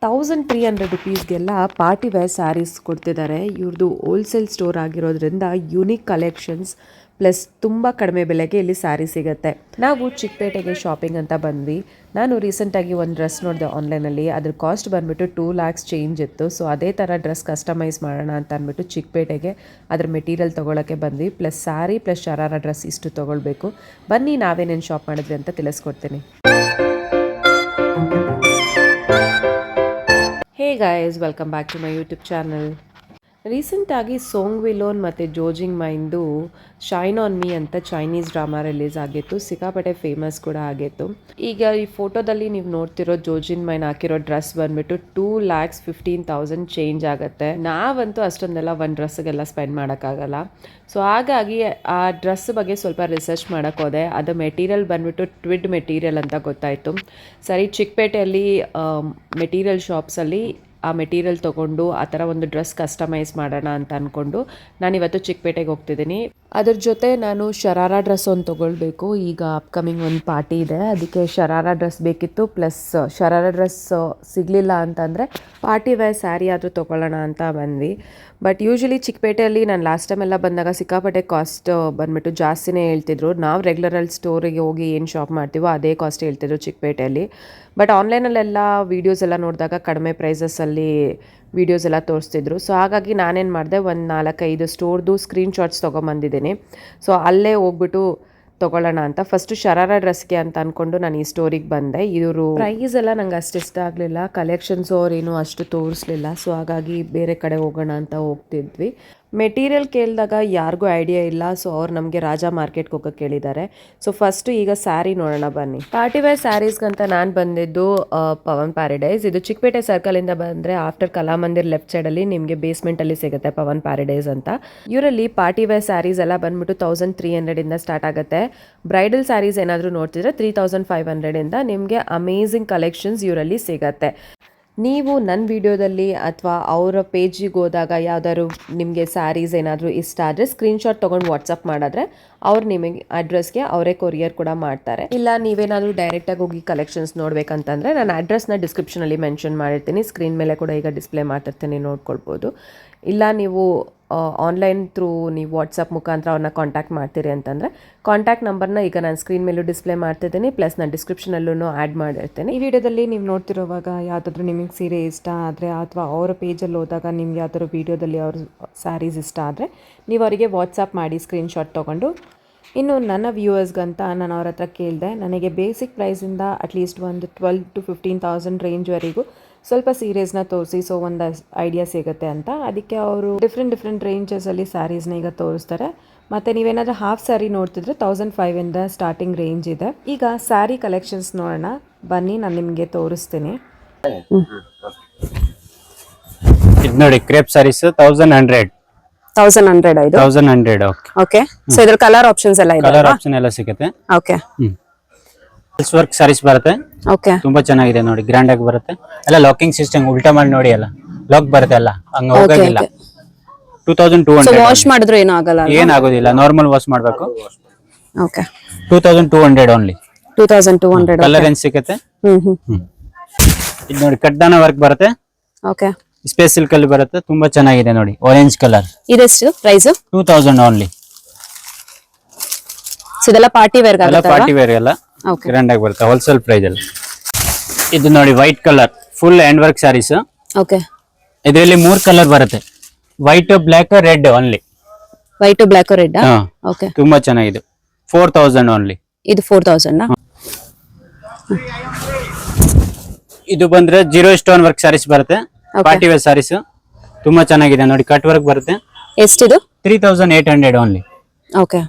1300 ರುಪೀಸ್ಗೆಲ್ಲ party wear saris ಕೊಡ್ತಿದ್ದಾರೆ. ಇವ್ರದ್ದು wholesale store ಆಗಿರೋದ್ರಿಂದ ಯುನೀಕ್ ಕಲೆಕ್ಷನ್ಸ್ ಪ್ಲಸ್ ತುಂಬ ಕಡಿಮೆ ಬೆಲೆಗೆ ಇಲ್ಲಿ ಸ್ಯಾರಿ ಸಿಗುತ್ತೆ. ನಾವು ಚಿಕ್ಕಪೇಟೆಗೆ ಶಾಪಿಂಗ್ ಅಂತ ಬಂದ್ವಿ. ನಾನು ರೀಸೆಂಟಾಗಿ ಒಂದು ಡ್ರೆಸ್ ನೋಡಿದೆ ಆನ್ಲೈನಲ್ಲಿ. ಅದ್ರ ಕಾಸ್ಟ್ ಬಂದುಬಿಟ್ಟು 2 lakhs ಚೇಂಜ್ ಇತ್ತು. ಸೊ ಅದೇ ಥರ ಡ್ರೆಸ್ ಕಸ್ಟಮೈಸ್ ಮಾಡೋಣ ಅಂತ ಅಂದ್ಬಿಟ್ಟು ಚಿಕ್ಕಪೇಟೆಗೆ ಅದ್ರ ಮೆಟೀರಿಯಲ್ ತೊಗೊಳಕ್ಕೆ ಬಂದ್ವಿ. Plus sari plus sharara dress ಇಷ್ಟು ತೊಗೊಳ್ಬೇಕು. ಬನ್ನಿ ನಾವೇನೇನು ಶಾಪ್ ಮಾಡಿದ್ವಿ ಅಂತ ತಿಳಿಸ್ಕೊಡ್ತೀನಿ. Hey guys, welcome back to my YouTube channel. ರೀಸೆಂಟಾಗಿ ಸೋಂಗ್ ವಿಲೋನ್ ಮತ್ತು ಜೋಜಿಂಗ್ ಮೈಂದು ಶೈನ್ ಆನ್ ಮೀ ಅಂತ ಚೈನೀಸ್ ಡ್ರಾಮಾ ರಿಲೀಸ್ ಆಗಿತ್ತು. ಸಿಕ್ಕಾಪಟ್ಟೆ ಫೇಮಸ್ ಕೂಡ ಆಗಿತ್ತು. ಈಗ ಈ ಫೋಟೋದಲ್ಲಿ ನೀವು ನೋಡ್ತಿರೋ ಜೋಜಿನ್ ಮೈನ್ ಹಾಕಿರೋ ಡ್ರೆಸ್ ಬಂದ್ಬಿಟ್ಟು 2,15,000 ಚೇಂಜ್ ಆಗುತ್ತೆ. ನಾವಂತೂ ಅಷ್ಟೊಂದೆಲ್ಲ ಒಂದು ಡ್ರೆಸ್ಸಿಗೆಲ್ಲ ಸ್ಪೆಂಡ್ ಮಾಡೋಕ್ಕಾಗಲ್ಲ. ಸೊ ಹಾಗಾಗಿ ಆ ಡ್ರೆಸ್ ಬಗ್ಗೆ ಸ್ವಲ್ಪ ರಿಸರ್ಚ್ ಮಾಡೋಕ್ಕೆ ಹೋದೆ. ಅದು ಮೆಟೀರಿಯಲ್ ಬಂದ್ಬಿಟ್ಟು ಟ್ವಿಡ್ ಮೆಟೀರಿಯಲ್ ಅಂತ ಗೊತ್ತಾಯಿತು. ಸರಿ, ಚಿಕ್ಕಪೇಟೆಯಲ್ಲಿ ಮೆಟೀರಿಯಲ್ ಶಾಪ್ಸಲ್ಲಿ ಆ ಮೆಟೀರಿಯಲ್ ತೊಗೊಂಡು ಆ ಥರ ಒಂದು ಡ್ರೆಸ್ ಕಸ್ಟಮೈಸ್ ಮಾಡೋಣ ಅಂತ ಅಂದ್ಕೊಂಡು ನಾನಿವತ್ತು ಚಿಕ್ಕಪೇಟೆಗೆ ಹೋಗ್ತಿದ್ದೀನಿ. ಅದ್ರ ಜೊತೆ ನಾನು ಶರಾರ ಡ್ರೆಸ್ ಒಂದು ತೊಗೊಳ್ಬೇಕು. ಈಗ ಅಪ್ಕಮಿಂಗ್ ಒಂದು ಪಾರ್ಟಿ ಇದೆ, ಅದಕ್ಕೆ ಶರಾರ ಡ್ರೆಸ್ ಬೇಕಿತ್ತು. ಪ್ಲಸ್ ಶರಾರ ಡ್ರೆಸ್ ಸಿಗಲಿಲ್ಲ ಅಂತಂದರೆ ಪಾರ್ಟಿ ವೇರ್ ಸ್ಯಾರಿ ಆದರೂ ತೊಗೊಳ್ಳೋಣ ಅಂತ ಬಂದ್ವಿ. ಬಟ್ ಯೂಶ್ವಲಿ ಚಿಕ್ಕಪೇಟೆಯಲ್ಲಿ ನಾನು ಲಾಸ್ಟ್ ಟೈಮ್ ಎಲ್ಲ ಬಂದಾಗ ಸಿಕ್ಕಾಪಟ್ಟೆ ಕಾಸ್ಟ್ ಬಂದುಬಿಟ್ಟು ಜಾಸ್ತಿನೇ ಹೇಳ್ತಿದ್ರು. ನಾವು ರೆಗ್ಯುಲರಲ್ಲಿ ಸ್ಟೋರಿಗೆ ಹೋಗಿ ಏನು ಶಾಪ್ ಮಾಡ್ತೀವೋ ಅದೇ ಕಾಸ್ಟ್ ಹೇಳ್ತಿದ್ರು ಚಿಕ್ಕಪೇಟೆಯಲ್ಲಿ. ಬಟ್ ಆನ್ಲೈನಲ್ಲೆಲ್ಲ ವೀಡಿಯೋಸ್ ಎಲ್ಲ ನೋಡಿದಾಗ ಕಡಿಮೆ ಪ್ರೈಸಸ್ಸಲ್ಲಿ ವೀಡಿಯೋಸ್ ಎಲ್ಲ ತೋರಿಸ್ತಿದ್ರು. ಸೊ ಹಾಗಾಗಿ ನಾನೇನು ಮಾಡಿದೆ, ಒಂದು 4-5 ಸ್ಟೋರ್ದು ಸ್ಕ್ರೀನ್ಶಾಟ್ಸ್ ತೊಗೊಂಬಂದಿದ್ದೀನಿ. ಸೊ ಅಲ್ಲೇ ಹೋಗ್ಬಿಟ್ಟು ತೊಗೊಳ್ಳೋಣ ಅಂತ ಫಸ್ಟು ಶರಾರ ಡ್ರೆಸ್ಗೆ ಅಂತ ಅಂದ್ಕೊಂಡು ನಾನು ಈ ಸ್ಟೋರಿಗೆ ಬಂದೆ. ಇವರು ಪ್ರೈಸ್ ಎಲ್ಲ ನಂಗೆ ಅಷ್ಟು ಇಷ್ಟ ಆಗಲಿಲ್ಲ, ಕಲೆಕ್ಷನ್ಸು ಅವ್ರೇನು ಅಷ್ಟು ತೋರಿಸ್ಲಿಲ್ಲ. ಸೊ ಹಾಗಾಗಿ ಬೇರೆ ಕಡೆ ಹೋಗೋಣ ಅಂತ ಹೋಗ್ತಿದ್ವಿ. ಮೆಟೀರಿಯಲ್ ಕೇಳಿದಾಗ ಯಾರಿಗೂ ಐಡಿಯಾ ಇಲ್ಲ. ಸೊ ಅವ್ರು ನಮಗೆ ರಾಜ ಮಾರ್ಕೆಟ್ಗೆ ಹೋಗೋಕ್ಕೆ ಕೇಳಿದ್ದಾರೆ. ಸೊ ಫಸ್ಟು ಈಗ ಸ್ಯಾರಿ ನೋಡೋಣ ಬನ್ನಿ. ಪಾರ್ಟಿ ವೇರ್ ಸ್ಯಾರೀಸ್ಗಂತ ನಾನು ಬಂದಿದ್ದು ಪವನ್ ಪ್ಯಾರಡೈಸ್. ಇದು ಚಿಕ್ಕಪೇಟೆ ಸರ್ಕಲಿಂದ ಬಂದರೆ ಆಫ್ಟರ್ ಕಲಾಮಂದಿರ್ ಲೆಫ್ಟ್ ಸೈಡಲ್ಲಿ ನಿಮಗೆ ಬೇಸ್ಮೆಂಟಲ್ಲಿ ಸಿಗುತ್ತೆ ಪವನ್ ಪ್ಯಾರಡೈಸ್ ಅಂತ. ಇವರಲ್ಲಿ ಪಾರ್ಟಿ ವೇರ್ ಸ್ಯಾರೀಸ್ ಎಲ್ಲ ಬಂದ್ಬಿಟ್ಟು 1,300 ಸ್ಟಾರ್ಟ್ ಆಗುತ್ತೆ. ಬ್ರೈಡಲ್ ಸ್ಯಾರೀಸ್ ಏನಾದರೂ ನೋಡ್ತಿದ್ರೆ 3,500 ನಿಮಗೆ ಅಮೇಝಿಂಗ್ ಕಲೆಕ್ಷನ್ಸ್ ಇವರಲ್ಲಿ ಸಿಗತ್ತೆ. ನೀವು ನನ್ನ ವಿಡಿಯೋದಲ್ಲಿ ಅಥವಾ ಅವರ ಪೇಜಿಗೆ ಹೋದಾಗ ಯಾವ್ದಾದ್ರು ನಿಮಗೆ ಸ್ಯಾರೀಸ್ ಏನಾದರೂ ಇಷ್ಟ ಆದರೆ ಸ್ಕ್ರೀನ್ಶಾಟ್ ತೊಗೊಂಡು ವಾಟ್ಸಪ್ ಮಾಡಿದ್ರೆ ಅವ್ರು ನಿಮಗೆ ಅಡ್ರೆಸ್ಗೆ ಅವರೇ ಕೊರಿಯರ್ ಕೂಡ ಮಾಡ್ತಾರೆ. ಇಲ್ಲ ನೀವೇನಾದರೂ ಡೈರೆಕ್ಟಾಗಿ ಹೋಗಿ ಕಲೆಕ್ಷನ್ಸ್ ನೋಡಬೇಕಂತಂದರೆ ನಾನು ಅಡ್ರೆಸ್ನ ಡಿಸ್ಕ್ರಿಪ್ಷನಲ್ಲಿ ಮೆನ್ಷನ್ ಮಾಡಿರ್ತೀನಿ. ಸ್ಕ್ರೀನ್ ಮೇಲೆ ಕೂಡ ಈಗ ಡಿಸ್ಪ್ಲೇ ಮಾಡ್ತಿರ್ತೀನಿ, ನೋಡ್ಕೊಳ್ಬೋದು. ಇಲ್ಲ ನೀವು ಆನ್ಲೈನ್ ಥ್ರೂ ನೀವು ವಾಟ್ಸಪ್ ಮುಖಾಂತರ ಅವ್ರನ್ನ ಕಾಂಟ್ಯಾಕ್ಟ್ ಮಾಡ್ತೀರಿ ಅಂತಂದರೆ ಕಾಂಟ್ಯಾಕ್ಟ್ ನಂಬರ್ನ ಈಗ ನಾನು ಸ್ಕ್ರೀನ್ ಮೇಲೂ ಡಿಸ್ಪ್ಲೇ ಮಾಡ್ತಿದ್ದೀನಿ. ಪ್ಲಸ್ ನಾನು ಡಿಸ್ಕ್ರಿಪ್ಷನಲ್ಲೂ ಆ್ಯಡ್ ಮಾಡಿರ್ತೀನಿ. ಈ ವಿಡಿಯೋದಲ್ಲಿ ನೀವು ನೋಡ್ತಿರೋವಾಗ ಯಾವುದಾದ್ರೂ ನಿಮಗೆ ಸೀರೆ ಇಷ್ಟ ಆದರೆ ಅಥವಾ ಅವರ ಪೇಜಲ್ಲಿ ಹೋದಾಗ ನಿಮ್ಗೆ ಯಾವ್ದಾದ್ರು ವೀಡಿಯೋದಲ್ಲಿ ಅವ್ರ ಸ್ಯಾರೀಸ್ ಇಷ್ಟ ಆದರೆ ನೀವು ಅವರಿಗೆ ವಾಟ್ಸಪ್ ಮಾಡಿ ಸ್ಕ್ರೀನ್ಶಾಟ್ ತೊಗೊಂಡು. ಇನ್ನು ನನ್ನ ವ್ಯೂವರ್ಸ್ಗಂತ ನಾನು ಅವ್ರ ಹತ್ರ ಕೇಳಿದೆ, ನನಗೆ ಬೇಸಿಕ್ ಪ್ರೈಸಿಂದ ಅಟ್ಲೀಸ್ಟ್ ಒಂದು 12,000 to 15,000 ರೇಂಜ್ವರೆಗೂ ಸ್ವಲ್ಪ ಸೀರೀಸ್ನ ತೋರಿಸಿ, ಸೊ ಒಂದು ಐಡಿಯಾ ಸಿಗುತ್ತೆ ಅಂತ. ಅದಕ್ಕೆ ಅವರು ಡಿಫ್ರೆಂಟ್ ರೇಂಜಸಲ್ಲಿ ಸ್ಯಾರೀಸ್ನ ಈಗ ತೋರಿಸ್ತಾರೆ. ಮತ್ತು ನೀವೇನಾದರೂ ಹಾಫ್ ಸ್ಯಾರಿ ನೋಡ್ತಿದ್ರೆ 1,500 ಸ್ಟಾರ್ಟಿಂಗ್ ರೇಂಜ್ ಇದೆ. ಈಗ ಸ್ಯಾರಿ ಕಲೆಕ್ಷನ್ಸ್ ನೋಡೋಣ ಬನ್ನಿ, ನಾನು ನಿಮಗೆ ತೋರಿಸ್ತೀನಿ. ಇದು ನೋಡಿ, ಕ್ರೇಪ್ ಸ್ಯಾರೀಸ್ 1,100 ಇದು 1,100. ಓಕೆ. ಸೊ ಇದ್ರ ಕಲರ್ ಆಪ್ಷನ್ಸ್ ಎಲ್ಲ ಇದೆ, ಕಲರ್ ಆಪ್ಷನ್ ಎಲ್ಲ ಸಿಗುತ್ತೆ. ಓಕೆ. ಸಿಲ್ಕ್ ವರ್ಕ್ ಸ್ಯಾರೀಸ್ ಬರುತ್ತೆ. ಓಕೆ. ತುಂಬಾ ಚೆನ್ನಾಗಿದೆ ನೋಡಿ, ಗ್ರ್ಯಾಂಡ್ ಆಗಿ ಬರುತ್ತೆ. ಎಲ್ಲ ಲಾಕಿಂಗ್ ಸಿಸ್ಟಮ್ ಉಲ್ಟಾ ಮಾಡಿ ನೋಡಿ, ಎಲ್ಲ ಲಾಕ್ ಬರುತ್ತೆ, ಎಲ್ಲ ಹಂಗ ಹೋಗಂಗಿಲ್ಲ. 2,200. ವಾಶ್ ಮಾಡಿದ್ರು ಏನೂ ಆಗಲ್ಲ, ಏನಾಗೋದಿಲ್ಲ, ನಾರ್ಮಲ್ ವಾಶ್ ಮಾಡಬೇಕು. ಓಕೆ. 2,200 ಓನ್ಲಿ. 2,200 ಕಲರ್ ಏನ್ ಸಿಗುತ್ತೆ. ಇದು ನೋಡಿ, ಕಡ್ಡಾನ ವರ್ಕ್ ಬರುತ್ತೆ. ಓಕೆ. ಸ್ಪೇಸ್ ಸಿಲ್ಕ್ ಅಲ್ಲಿ ಬರುತ್ತೆ, ತುಂಬಾ ಚೆನ್ನಾಗಿದೆ ನೋಡಿ, ಆರೆಂಜ್ ಕಲರ್. ಇದೆಷ್ಟು ಪ್ರೈಸ್? 2,000 ಓನ್ಲಿ. ಇದೆಲ್ಲ ಪಾರ್ಟಿ ವೇರ್ ಆಗುತ್ತೆ, ಪಾರ್ಟಿ ವೇರ್ ಎಲ್ಲ ಗ್ರ್ಯಾಂಡ್ ಆಗಿ ಬರುತ್ತೆ, ಹೋಲ್ಸೇಲ್ ಪ್ರೈಸ್ ಅಲ್ಲಿ. ಇದು ನೋಡಿ, white colour full hand work saris. Okay. ಇದರಲ್ಲಿ 3 ಕಲರ್ ಬರುತ್ತೆ, white, black, red only. White, black, red. Okay. ತುಂಬಾ ಚೆನ್ನಾಗಿದೆ. 4,000 ಓನ್ಲಿ. ಇದು 4,000. ಇದು ಬಂದ್ರೆ 0 ಸ್ಟೋನ್ ವರ್ಕ್ ಸ್ಯಾರೀಸ್ ಬರುತ್ತೆ, ಪಾರ್ಟಿ ವೇರ್ ಸ್ಯಾರೀಸ್. ತುಂಬಾ ಚೆನ್ನಾಗಿದೆ ನೋಡಿ, ಕಟ್ ವರ್ಕ್ ಬರುತ್ತೆ. ಎಷ್ಟಿದು? 3,800 ಓನ್ಲಿ. ಓಕೆ.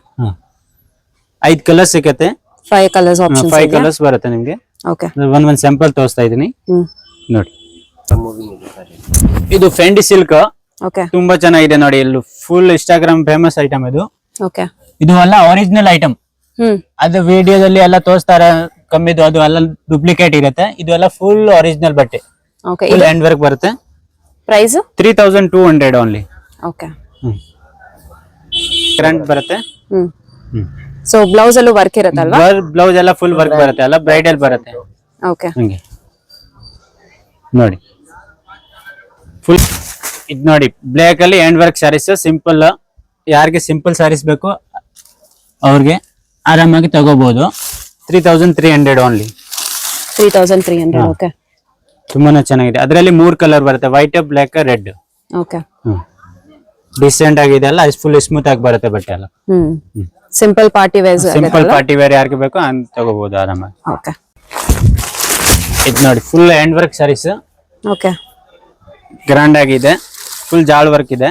5 ಕಲರ್ಸ್ ಸಿಗುತ್ತೆ. 5 ಕಲರ್ಸ್ ಆಪ್ಷನ್ಸ್ 5 ಕಲರ್ಸ್ ಬರುತ್ತೆ ನಿಮಗೆ. ಓಕೆ. ಒಂದ್ ಸ್ಯಾಂಪಲ್ ತೋರಿಸ್ತಾ ಇದೀನಿ ನೋಡಿ. ಇದು ಫೆಂಡಿ ಸಿಲ್ಕ್. ಓಕೆ. ತುಂಬಾ ಚೆನ್ನಾಗಿದೆ ನೋಡಿ, ಇಲ್ಲಿ ಫುಲ್ ಇನ್ಸ್ಟಾಗ್ರಾಮ್ ಫೇಮಸ್ ಐಟಮ್ ಇದು. ಓಕೆ. ಇದು ಎಲ್ಲ ಒರಿಜಿನಲ್ ಐಟಮ್. ಅದು ವಿಡಿಯೋದಲ್ಲಿ ಎಲ್ಲ ತೋರಿಸ್ತಾರೆ ಕಮ್ಮಿದು, ಅದು ಎಲ್ಲ ಡೂಪ್ಲಿಕೇಟ್ ಇರುತ್ತೆ. ಇದು ಎಲ್ಲ ಫುಲ್ ಒರಿಜಿನಲ್ ಬಟ್ಟೆ, ಫುಲ್ ಹ್ಯಾಂಡ್ ವರ್ಕ್ ಬರುತ್ತೆ. Price 3,200 only. ಓಕೆ. ಗ್ರ್ಯಾಂಡ್ ಬರುತ್ತೆ. ಸೊ ಬ್ಲೌಸ್ ಅಲ್ಲೂ ವರ್ಕ್ ಇರುತ್ತಲ್ವಾ? ಬ್ಲೌಸ್ ಎಲ್ಲ ಫುಲ್ ವರ್ಕ್ ಬರುತ್ತೆ, ಎಲ್ಲ ಬ್ರೈಡಲ್ ಬರುತ್ತೆ. ಓಕೆ. ಹಂಗೆ ನೋಡಿ, ಇದ್ ನೋಡಿ ಬ್ಲಾಕ್ ಅಲ್ಲಿ ಹ್ಯಾಂಡ್ ವರ್ಕ್ ಸ್ಯಾರೀಸ್ ಸಿಂಪಲ್, ಯಾರಿಗೆ ಸಿಂಪಲ್ ಸ್ಯಾರೀಸ್ ಬೇಕು ಅವ್ರಿಗೆ ಆರಾಮಾಗಿ ತಗೋಬಹುದು. 3300 ಓನ್ಲಿ. 3300. ಓಕೆ, ತುಂಬಾನೇ ಚೆನ್ನಾಗಿದೆ. ಅದರಲ್ಲಿ 3 ಕಲರ್ ಬರುತ್ತೆ, white, black, red. Okay, decent ಆಗಿದೆ ಅಲ್ಲ, ಫುಲ್ ಸ್ಮೂತ್ ಆಗಿ ಬರುತ್ತೆ ಬಟ್ಟೆ ಎಲ್ಲ. Simple party wear. Simple party wear ಯಾರಿಗೆ ಬೇಕು ಅಂತ ತಗೋಬಹುದು ಆರಾಮಾಗಿ. ಓಕೆ, ಇದು ನೋಡಿ full hand work saris. Okay, grand ಆಗಿದೆ, ಫುಲ್ ಜಾಳ್ ವರ್ಕ್ ಇದೆ.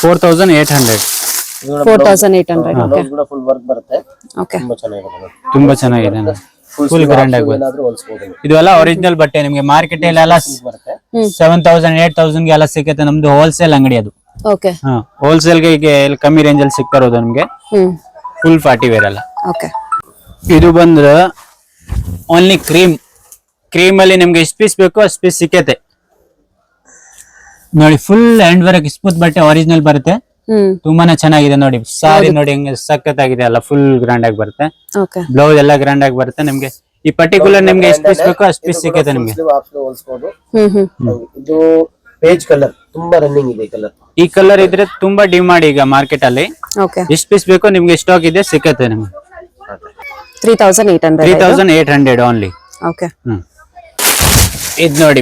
4800. 4800. ಓಕೆ, ಫುಲ್ ವರ್ಕ್ ಬರುತ್ತೆ, ಓಕೆ, ತುಂಬಾ ಚೆನ್ನಾಗಿದೆ. ಫುಲ್ ಗ್ರ್ಯಾಂಡ್ ಆಗಿ ಇದೆಲ್ಲ ಒರಿಜಿನಲ್ ಬಟ್ಟೆ. ನಿಮ್ಗೆ ಮಾರ್ಕೆಟ್ ಎಲ್ಲ 7000 8000 ಗೆ ಎಲ್ಲ ಸಿಗುತ್ತೆ. ನಮ್ದು ಹೋಲ್ಸೇಲ್ ಅಂಗಡಿ ಅದು. ಓಕೆ, ಹೋಲ್ಸೇಲ್ ಗೆ ಈಗ ಕಮ್ಮಿ ರೇಂಜ್ ಅಲ್ಲಿ ಸಿಗ್ತಾ ಇರೋದು ನಮ್ಗೆ. ಫುಲ್ ಪಾರ್ಟಿ ವೇರ್ ಎಲ್ಲ. ಓಕೆ, ಇದು ಬಂದ್ರೆ ಓನ್ಲಿ ಕ್ರೀಮ್ ಅಲ್ಲಿ ನಿಮ್ಗೆ ಎಷ್ಟು ಪೀಸ್ ಬೇಕು ಅಷ್ಟು ಪೀಸ್ ಸಿಕ್ಕತ್ತೆ ನೋಡಿ. ಫುಲ್ ಹ್ಯಾಂಡ್ ವರ್ಕ್ ಸ್ಮೂತ್ ಬಟ್ಟೆ ಒರಿಜಿನಲ್ ಬರುತ್ತೆ. ತುಂಬಾನೇ ಚೆನ್ನಾಗಿದೆ ನೋಡಿ. ಸಾರಿ ನೋಡಿ ಹೆಂಗೆ ಸಖತ್ತಾಗಿದೆ ಅಲ್ಲ, ಫುಲ್ ಗ್ರ್ಯಾಂಡ್ ಆಗಿ ಬರುತ್ತೆ. ಓಕೆ, ಬ್ಲೌಸ್ ಎಲ್ಲ ಗ್ರ್ಯಾಂಡ್ ಆಗಿ ಬರುತ್ತೆ. ನಿಮ್ಗೆ ಈ ಪರ್ಟಿಕ್ಯುಲರ್ ನಿಮ್ಗೆ ಎಷ್ಟು ಪೀಸ್ ಬೇಕೋ ಅಷ್ಟು ಪೀಸ್ ಸಿಕ್ಕತ್ತೆ ನಿಮ್ಗೆ. ಇದು ಪೇಜ್ ಕಲರ್ ತುಂಬಾ ರನ್ನಿಂಗ್ ಇದೆ. ಈ ಕಲರ್ ಇದ್ರೆ ತುಂಬಾ ಡಿಮಾಂಡ್ ಈಗ ಮಾರ್ಕೆಟ್ ಅಲ್ಲಿ. ಓಕೆ, ಎಷ್ಟು ಪೀಸ್ ಬೇಕೋ ನಿಮ್ಗೆ ಸ್ಟಾಕ್ ಇದೆ ಸಿಕ್ಕತ್ತೆ ನಿಮ್ಗೆ. 3800. 3800 ಓನ್ಲಿ. ಓಕೆ, ಇದು ನೋಡಿ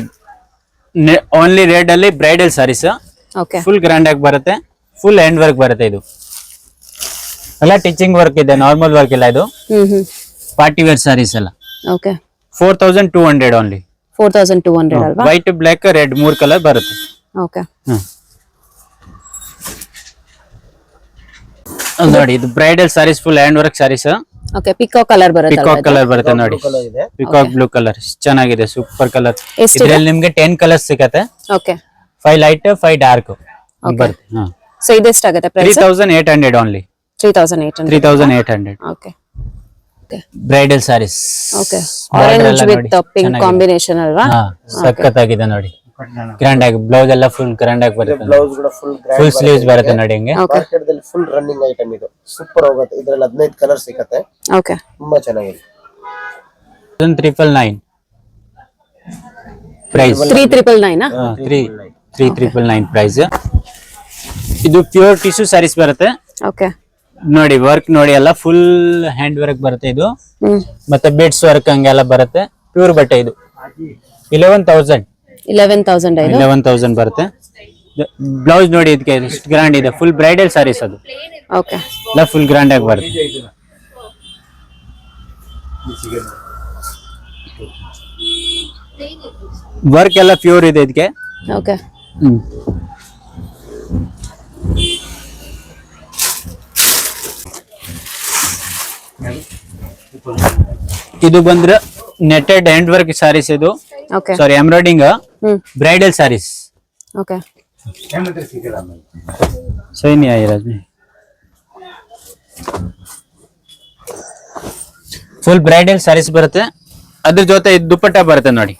ಓನ್ಲಿ ರೆಡ್ ಅಲ್ಲಿ bridal saris. Okay, full grand ಆಗಿ ಬರುತ್ತೆ, ಫುಲ್ ಹ್ಯಾಂಡ್ ವರ್ಕ್ ಬರುತ್ತೆ. ಇದು ಎಲ್ಲ ಟೀಚಿಂಗ್ ವರ್ಕ್ ಇದೆ, ನಾರ್ಮಲ್ ವರ್ಕ್ ಇಲ್ಲ. ಇದು ಪಾರ್ಟಿ ವೇರ್ ಸಾರೀಸ್ ಎಲ್ಲ. Okay, 4200 only. 4200 ಅಲ್ವಾ? ವೈಟ್, ಬ್ಲಾಕ್, ರೆಡ್ 3 ಕಲರ್ ಬರುತ್ತೆ. ಓಕೆ, ನೋಡಿ ಇದು bridal saris, full hand work saris. Okay, peacock colour ಬರುತ್ತೆ. ಪಿಕಾಕ್ ಕಲರ್ ಬರುತ್ತೆ ನೋಡಿ. ಪಿಕಾಕ್ ಬ್ಲೂ ಕಲರ್ ಚೆನ್ನಾಗಿದೆ, ಸೂಪರ್ ಕಲರ್. ಇದ್ರಲ್ಲಿ ನಿಮ್ಗೆ 10 ಕಲರ್ಸ್ ಸಿಗತ್ತೆ. ಓಕೆ, 5 ಲೈಟ್ 5 ಡಾರ್ಕ್ ಬರುತ್ತೆ. ಸೊ ಇದು ಎಷ್ಟಾಗುತ್ತೆ price? 3800 only. 3800. 3800. Okay, bridal saris. Okay, orange with pink combination ಅಲ್ವಾ? ಸಖತ್ತಾಗಿದೆ ನೋಡಿ. ಗ್ರ್ಯಾಂಡ್ ಆಗಿ ಬ್ಲೌಸ್ ಎಲ್ಲ ಫುಲ್ ಗ್ರ್ಯಾಂಡ್ ಆಗಿ ಬರುತ್ತೆ. ಬ್ಲೌಸ್ ಕೂಡ ಫುಲ್ ಸ್ಲೀವ್ಸ್ ಬರುತ್ತೆ ನೋಡಿ ಹಿಂಗೆ. ಮಾರ್ಕೆಟ್ ದಲ್ಲಿ ಫುಲ್ ರನ್ನಿಂಗ್ ಐಟಮ್ ಇದು. ಸೂಪರ್ ಹೋಗುತ್ತೆ. ಇದ್ರಲ್ಲಿ 15 ಕಲರ್ ಸಿಗುತ್ತೆ. ಓಕೆ, ತುಂಬಾ ಚೆನ್ನಾಗಿದೆ. 3999 ಪ್ರೈಸ್. 3999 3999 ಪ್ರೈಸ್. ಇದು ಪ್ಯೂರ್ ಟಿಶ್ಯೂ ಸಾರೀಸ್ ಬರುತ್ತೆ. ಓಕೆ, ನೋಡಿ ವರ್ಕ್ ನೋಡಿ ಎಲ್ಲ ಫುಲ್ ಹ್ಯಾಂಡ್ ವರ್ಕ್ ಬರುತ್ತೆ ಇದು. ಮತ್ತೆ ಬಿಡ್ಸ್ ವರ್ಕ್ ಹಂಗೆಲ್ಲ ಬರುತ್ತೆ. ಪ್ಯೂರ್ ಬಟ್ಟೆ ಇದು. 11,000 ಬರುತ್ತೆ. ಬ್ಲೌಸ್ ನೋಡಿ ಇದಕ್ಕೆ ಎಷ್ಟು ಗ್ರ್ಯಾಂಡ್ ಇದೆ. ಫುಲ್ ಬ್ರೈಡಲ್ ಸಾರೀಸ್ ಅದು. ಓಕೆ, ಎಲ್ಲ ಫುಲ್ ಗ್ರ್ಯಾಂಡ್ ಆಗಿ ಬರುತ್ತೆ. ವರ್ಕ್ ಎಲ್ಲ ಪ್ಯೂರ್ ಇದೆ ಇದಕ್ಕೆ. ಓಕೆ, ಇದು ಬಂದ್ರೆ ನೆಟೆಡ್ ಹ್ಯಾಂಡ್ ವರ್ಕ್ ಸಾರೀಸ್ ಇದು. ಓಕೆ, ಸಾರಿ ಎಂಬ್ರಾಯ್ಡಿಂಗ್ ಬ್ರೈಡಲ್ ಸಾರೀಸ್. ಓಕೆ, सही नहीं आई राजनी. ಫುಲ್ ಬ್ರೈಡಲ್ ಸಾರೀಸ್ ಬರುತ್ತೆ. ಅದ್ರ ಜೊತೆ ಇದು ದುಪ್ಪಟ್ಟ ಬರುತ್ತೆ ನೋಡಿ.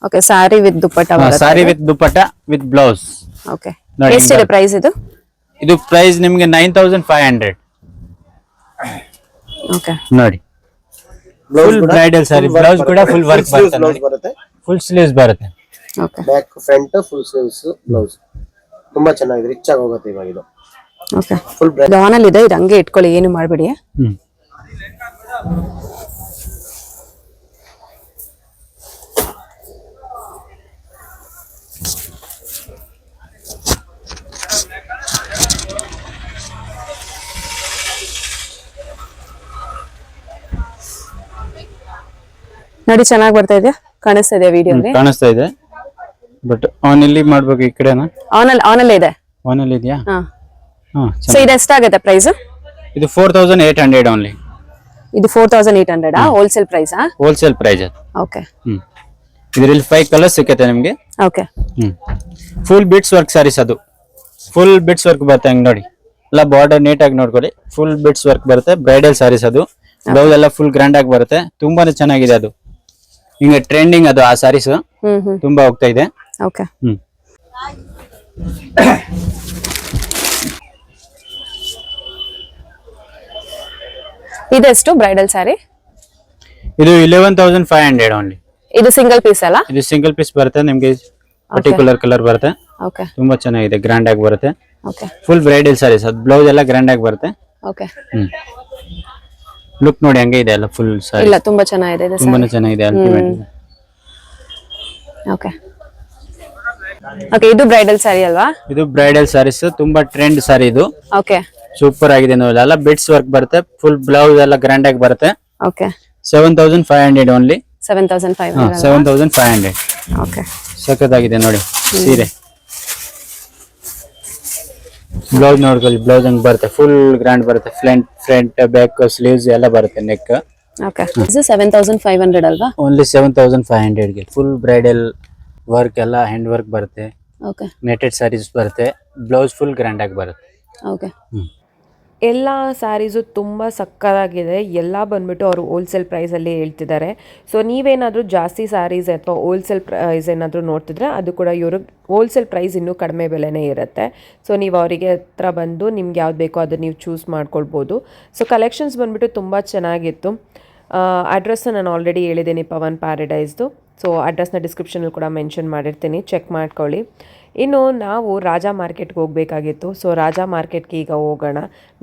ಓಕೆ, ಸಾರಿ ವಿತ್ ದುಪ್ಪಟ್ಟ ಬರುತ್ತೆ. Sari with dupatta with blouse. Okay, ಎಷ್ಟಿದೆ ಪ್ರೈಸ್ ಇದು? ಇದು ಪ್ರೈಸ್ ನಿಮಗೆ 9500. ಓಕೆ, ನೋಡಿ ಫುಲ್ ಬ್ರೈಡಲ್ ಸಾರಿ. ಬ್ಲೌಸ್ ಕೂಡ ಫುಲ್ ವರ್ಕ್ ಬರುತ್ತೆ ನೋಡಿ. ಫುಲ್ ಸ್ಲೀವ್ಸ್ ಬರುತ್ತೆ. Okay, back front full sleeves blouse. ತುಂಬಾ ಚೆನ್ನಾಗಿದೆ, ರಿಚ್ ಆಗಿ ಹೋಗುತ್ತೆ ಇವಾಗ ಇದು. ಓಕೆ, ಫುಲ್ ಇದು ಆನ್ ಅಲ್ಲಿ ಇದೆ. ಇದು ಹಂಗೆ ಇಟ್ಕೊಳ್ಳಿ, ಏನು ಮಾಡಬೇಡಿ. ನೋಡಿ ಚೆನ್ನಾಗಿ ಬರ್ತಾ ಇದೆಯಾ? ಕಾಣಿಸ್ತಾ ಇದೆಯಾ ವಿಡಿಯೋಲಿ? ಕಾಣಿಸ್ತಾ ಇದೆ, ಬಟ್ ಆನ್ ಇಲ್ಲಿ ಮಾಡ್ಬೇಕು. ಈ ಕಡೆನಾ ಆನ್ ಅಲ್ಲೇ ಇದೆ. ಆನ್ ಅಲ್ಲಿ ಇದೆಯಾ? ಸೊ ಇದು ಎಷ್ಟಾಗುತ್ತೆ ಪ್ರೈಸ್? ಇದು 4800 ಓನ್ಲಿ. ಇದು 4800 ಹೋಲ್ಸೇಲ್ ಪ್ರೈಸ್? ಹೋಲ್ಸೇಲ್ ಪ್ರೈಸ್ ಅದು. ಓಕೆ, ಇದರಲ್ಲಿ 5 ಕಲರ್ಸ್ ಸಿಕ್ಕತ್ತೆ ನಿಮ್ಗೆ. Okay, full bits work sarees ಅದು. ಫುಲ್ ಬಿಟ್ಸ್ ವರ್ಕ್ ಬರುತ್ತೆ ಹಂಗ್ ನೋಡಿ. ಎಲ್ಲ ಬಾರ್ಡರ್ ನೀಟಾಗಿ ನೋಡ್ಕೊಳ್ಳಿ. ಫುಲ್ ಬಿಟ್ಸ್ ವರ್ಕ್ ಬರುತ್ತೆ. ಬ್ರೈಡಲ್ ಸಾರೀಸ್ ಅದು. ಬ್ಲೌಸ್ ಎಲ್ಲ ಫುಲ್ ಗ್ರ್ಯಾಂಡ್ ಆಗಿ ಬರುತ್ತೆ. ತುಂಬಾನೇ ಚೆನ್ನಾಗಿದೆ ಅದು. ಹಿಂಗೆ ಟ್ರೆಂಡಿಂಗ್ ಅದು ಆ ಸಾರೀಸ್. ತುಂಬಾ ಹೋಗ್ತಾ ಇದೆ. ಓಕೆ, ಇದೆಷ್ಟು ಬ್ರೈಡಲ್ ಸಾರಿ? ಇದು 11,500 ಓನ್ಲಿ. ಇದು ಸಿಂಗಲ್ ಪೀಸ್ ಅಲ್ಲ? ಇದು ಸಿಂಗಲ್ ಪೀಸ್ ಬರುತ್ತೆ ನಿಮ್ಗೆ. ಪರ್ಟಿಕ್ಯುಲರ್ ಕಲರ್ ಬರುತ್ತೆ, ಓಕೆ ತುಂಬಾ ಚೆನ್ನಾಗಿದೆ, ಗ್ರ್ಯಾಂಡ್ ಆಗಿ ಬರುತ್ತೆ. ಓಕೆ ಫುಲ್ ಬ್ರೈಡಲ್ ಸಾರೀಸ್ ಅದು, ಬ್ಲೌಸ್ ಎಲ್ಲ ಗ್ರ್ಯಾಂಡ್ ಆಗಿ ಬರುತ್ತೆ. ಓಕೆ. ಲುಕ್ ನೋಡಿ ಹಂಗೆ ಇದೆ ಅಲ್ಲ, ಫುಲ್ ಸಾರಿ ಇಲ್ಲ ತುಂಬಾ ಚೆನ್ನಾಗಿದೆ ಇದು ತುಂಬಾನೇ ಚೆನ್ನಾಗಿದೆ, ಅಲ್ಟಿಮೇಟ್ ಇದೆ. Okay okay. ಇದು ಬ್ರೈಡಲ್ ಸ್ಯಾರಿ ಅಲ್ವಾ? ಇದು ಬ್ರೈಡಲ್ ಸಾರೀಸ್, ತುಂಬಾ ಟ್ರೆಂಡ್ ಸಾರಿ ಇದು, ಓಕೆ ಸೂಪರ್ ಆಗಿದೆ ನೋಡಿ. ಎಲ್ಲ ಬಿಟ್ಸ್ ವರ್ಕ್ ಬರುತ್ತೆ, ಫುಲ್ ಬ್ಲೌಸ್ ಎಲ್ಲ ಗ್ರ್ಯಾಂಡ್ ಆಗಿ ಬರುತ್ತೆ. ಓಕೆ. 7500 ಓನ್ಲಿ. 7500. 7500. ಓಕೆ. ಸಖತ್ತಾಗಿದೆ ನೋಡಿ ಸೀರೆ. ಬ್ಲೌಸ್ ನೋಡ್ಕೊಳ್ಳಿ, ಬ್ಲೌಸ್ ಹಂಗ್ ಬರುತ್ತೆ, ಫುಲ್ ಗ್ರ್ಯಾಂಡ್ ಬರುತ್ತೆ. ಫ್ರಂಟ್ ಬ್ಯಾಕ್ ಸ್ಲೀವ್ಸ್ ಎಲ್ಲ ಬರುತ್ತೆ, ನೆಕ್. ಓಕೆ. ಇದು 7500 ಅಲ್ವಾ? ಓನ್ಲಿ 7500 ಗೆ ಫುಲ್ ಬ್ರೈಡಲ್ ವರ್ಕ್ ಎಲ್ಲ ಹ್ಯಾಂಡ್ ವರ್ಕ್ ಬರುತ್ತೆ. ಓಕೆ. ನೆಟೆಡ್ ಸ್ಯಾರೀಸ್ ಬರುತ್ತೆ, ಬ್ಲೌಸ್ ಫುಲ್ ಗ್ರ್ಯಾಂಡ್ ಆಗಿ ಬರುತ್ತೆ. ಓಕೆ. ಎಲ್ಲ ಸ್ಯಾರೀಸು ತುಂಬ ಸಕ್ಕತ್ತಾಗಿದೆ. ಎಲ್ಲ ಬಂದ್ಬಿಟ್ಟು ಅವರು ಹೋಲ್ಸೇಲ್ ಪ್ರೈಸಲ್ಲಿ ಹೇಳ್ತಿದ್ದಾರೆ. ಸೊ ನೀವೇನಾದರೂ ಜಾಸ್ತಿ ಸ್ಯಾರೀಸ್ ಅಥವಾ ಹೋಲ್ಸೇಲ್ ಪ್ರೈಸ್ ಏನಾದರೂ ನೋಡ್ತಿದ್ರೆ ಅದು ಕೂಡ ಇವರು ಹೋಲ್ಸೇಲ್ ಪ್ರೈಸ್ ಇನ್ನೂ ಕಡಿಮೆ ಬೆಲೆನೇ ಇರುತ್ತೆ. ಸೊ ನೀವು ಅವರಿಗೆ ಹತ್ರ ಬಂದು ನಿಮ್ಗೆ ಯಾವ್ದು ಬೇಕೋ ಅದನ್ನು ನೀವು ಚೂಸ್ ಮಾಡ್ಕೊಳ್ಬೋದು. ಸೊ ಕಲೆಕ್ಷನ್ಸ್ ಬಂದ್ಬಿಟ್ಟು ತುಂಬ ಚೆನ್ನಾಗಿತ್ತು. ಅಡ್ರೆಸ್ನ ನಾನು ಆಲ್ರೆಡಿ ಹೇಳಿದ್ದೀನಿ, ಪವನ್ ಪ್ಯಾರಡೈಸ್ದು. ಸೊ ಅಡ್ರೆಸ್ನ ಡಿಸ್ಕ್ರಿಪ್ಷನಲ್ಲಿ ಕೂಡ ಮೆನ್ಷನ್ ಮಾಡಿರ್ತೀನಿ, ಚೆಕ್ ಮಾಡ್ಕೊಳ್ಳಿ. ಇನ್ನು ನಾವು ರಾಜಾ ಮಾರ್ಕೆಟ್ಗೆ ಹೋಗಬೇಕಾಗಿತ್ತು. ಸೊ ರಾಜಾ ಮಾರ್ಕೆಟ್ಗೆ ಈಗ ಹೋಗೋಣ,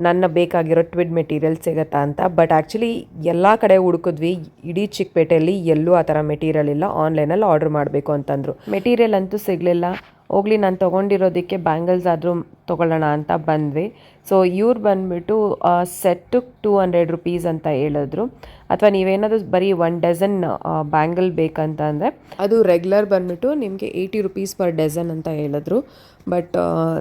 ನನ್ನ ಬೇಕಾಗಿರೋ ಟ್ವಿಡ್ ಮೆಟೀರಿಯಲ್ ಸಿಗುತ್ತಾ ಅಂತ. ಬಟ್ ಆ್ಯಕ್ಚುಲಿ ಎಲ್ಲ ಕಡೆ ಹುಡುಕಿದ್ವಿ, ಇಡೀ ಚಿಕ್ಕಪೇಟೆಯಲ್ಲಿ ಎಲ್ಲೂ ಆ ಥರ ಮೆಟೀರಿಯಲ್ ಇಲ್ಲ. ಆನ್ಲೈನಲ್ಲಿ ಆರ್ಡ್ರ್ ಮಾಡಬೇಕು ಅಂತಂದರು. ಮೆಟೀರಿಯಲ್ ಅಂತೂ ಸಿಗಲಿಲ್ಲ. ಹೋಗ್ಲಿ, ನಾನು ತೊಗೊಂಡಿರೋದಕ್ಕೆ ಬ್ಯಾಂಗಲ್ಸ್ ಆದರೂ ತೊಗೊಳ್ಳೋಣ ಅಂತ ಬಂದ್ವಿ. ಸೊ ಇವ್ರು ಬಂದುಬಿಟ್ಟು ಸೆಟ್ಟು 200 ರುಪೀಸ್ ಅಂತ ಹೇಳಿದ್ರು. ಅಥವಾ ನೀವೇನಾದರೂ ಬರೀ 1 ಡಜನ್ ಬ್ಯಾಂಗಲ್ ಬೇಕಂತ ಅಂದರೆ ಅದು ರೆಗ್ಯುಲರ್ ಬಂದುಬಿಟ್ಟು ನಿಮಗೆ 80 ರುಪೀಸ್ ಪರ್ ಡಜನ್ ಅಂತ ಹೇಳಿದ್ರು. ಬಟ್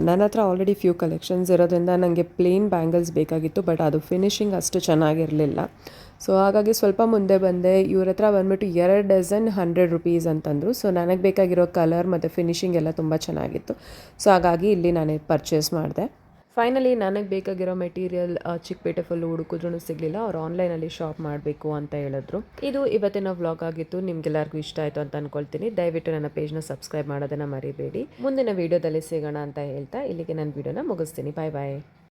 ನನ್ನ ಹತ್ರ ಆಲ್ರೆಡಿ ಫ್ಯೂ ಕಲೆಕ್ಷನ್ಸ್ ಇರೋದ್ರಿಂದ ನನಗೆ ಪ್ಲೇನ್ ಬ್ಯಾಂಗಲ್ಸ್ ಬೇಕಾಗಿತ್ತು. ಬಟ್ ಅದು ಫಿನಿಶಿಂಗ್ ಅಷ್ಟು ಚೆನ್ನಾಗಿರಲಿಲ್ಲ. ಸೊ ಹಾಗಾಗಿ ಸ್ವಲ್ಪ ಮುಂದೆ ಬಂದೆ. ಇವ್ರ ಹತ್ರ ಬಂದುಬಿಟ್ಟು 2 ಡಜನ್ 100 ರುಪೀಸ್ ಅಂತಂದರು. ಸೊ ನನಗೆ ಬೇಕಾಗಿರೋ ಕಲರ್ ಮತ್ತು ಫಿನಿಶಿಂಗ್ ಎಲ್ಲ ತುಂಬ ಚೆನ್ನಾಗಿತ್ತು. ಸೊ ಹಾಗಾಗಿ ಇಲ್ಲಿ ನಾನು ಪರ್ಚೇಸ್ ಮಾಡಿದೆ. ಫೈನಲಿ ನನಗೆ ಬೇಕಾಗಿರೋ ಮೆಟೀರಿಯಲ್ ಚಿಕ್ಕಪೇಟೆ ಫುಲ್ಲು ಹುಡುಕಿದ್ರೂ ಸಿಗಲಿಲ್ಲ. ಅವ್ರು ಆನ್ಲೈನಲ್ಲಿ ಶಾಪ್ ಮಾಡಬೇಕು ಅಂತ ಹೇಳಿದ್ರು. ಇದು ಇವತ್ತಿನ ವ್ಲಾಗ್ ಆಗಿತ್ತು. ನಿಮ್ಗೆಲ್ಲರಿಗೂ ಇಷ್ಟ ಆಯಿತು ಅಂತ ಅಂದ್ಕೊಳ್ತೀನಿ. ದಯವಿಟ್ಟು ನನ್ನ ಪೇಜ್ನ ಸಬ್ಸ್ಕ್ರೈಬ್ ಮಾಡೋದನ್ನು ಮರಿಬೇಡಿ. ಮುಂದಿನ ವೀಡಿಯೋದಲ್ಲಿ ಸಿಗೋಣ ಅಂತ ಹೇಳ್ತಾ ಇಲ್ಲಿಗೆ ನನ್ನ ವೀಡಿಯೋನ ಮುಗಿಸ್ತೀನಿ. ಬಾಯ್ ಬಾಯ್.